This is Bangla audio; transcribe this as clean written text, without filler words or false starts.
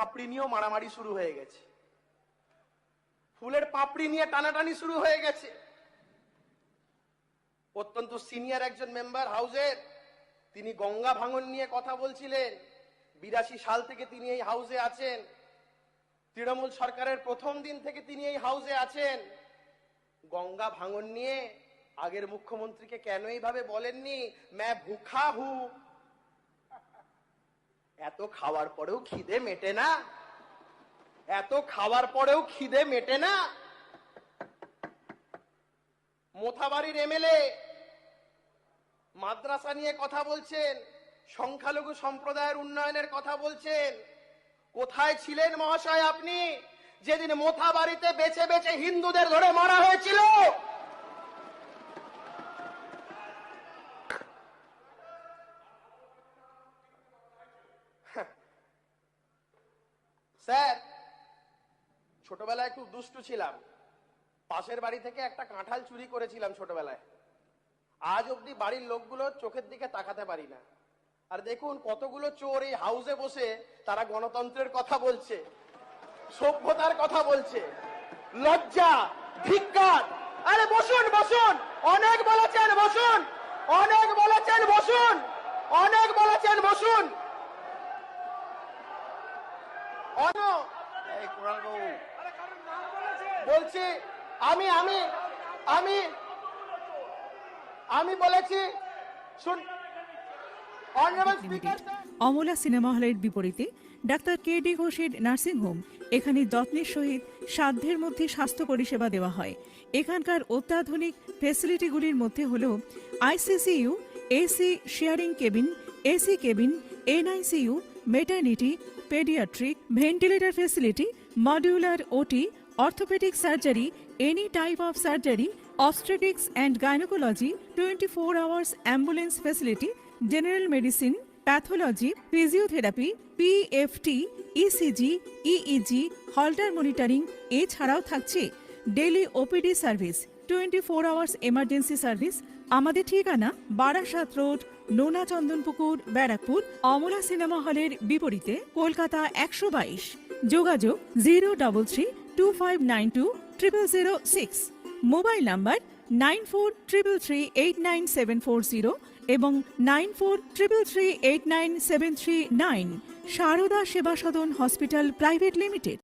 পাপড়ি নিয়েও মারামারি শুরু হয়ে গেছে, ফুলের পাপড়ি নিয়ে টানাটানি শুরু হয়ে গেছে। অত্যন্ত সিনিয়র একজন মেম্বার হাউসের, তিনি গঙ্গা ভাঙন নিয়ে কথা বলছিলেন। 82 সাল থেকে তিনি এই হাউসে আছেন, তৃণমূল সরকারের প্রথম দিন থেকে তিনি এই হাউসে আছেন। গঙ্গা ভাঙন নিয়ে আগের মুখ্যমন্ত্রীকে কেন এইভাবে বলেননি, मैं भूखा हूं। এত খাওয়ার পরেও খিদে মেটে না, এত খাওয়ার পরেও খিদে মেটে না। মোথাবাড়ির এমএলএ মাদ্রাসা নিয়ে কথা বলছেন, সংখ্যালঘু সম্প্রদায়ের উন্নয়নের কথা বলছেন। কোথায় ছিলেন মহাশয় আপনি যেদিন মোথাবাড়িতে বেছে বেছে হিন্দুদের ধরে মারা হয়েছিল? স্যার, ছোটবেলায় খুব দুষ্টু ছিলাম, পাশের বাড়ি থেকে একটা কাঁঠাল চুরি করেছিলাম ছোটবেলায়। আজ অব্দি বাড়ির লোকগুলো চোখের দিকে তাকাতে পারি না। আর দেখুন কতগুলো চোর এই হাউসে বসে তারা গণতন্ত্রের কথা বলছে, সভ্যতার কথা বলছে। লজ্জা, ধিক্কার। আরে বসুন বসুন, অনেক বলেছেন বসুন, অনেক বলেছেন বসুন, অনেক বলেছেন বসুন। বলছি আমি আমি আমি আমি বলেছি শুন। অমলা সিনেমা হলের বিপরীতে ডাক্তার কে.ডি. ঘোষের নার্সিংহোম। এখানে যত্নের সহিত সাধ্যের মধ্যে স্বাস্থ্য পরিষেবা দেওয়া হয়। এখানকার অত্যাধুনিক ফেসিলিটিগুলির মধ্যে হল ICCU, AC sharing cabin, AC cabin, NICU, maternity, paediatric, ventilator facility, modular OT, orthopaedic surgery, any type of surgery, obstetrics and gynecology, 24 hours ambulance facility, general medicine, pathology, physiotherapy, PFT, ECG, EEG, Holter monitoring। এছাড়াও থাকছে daily OPD service, 24 hours emergency service. আমাদের ঠিকানা বারাসাত রোড, নোনা চন্দনপুকুর, ব্যারাকপুর। অমলা সিনেমা হলের বিপরীতে, কলকাতা 122। যোগাযোগ 03325920006। মোবাইল নাম্বার 9433389740 এবং 9433389739। সারদা সেবা সদন হসপিটাল প্রাইভেট লিমিটেড।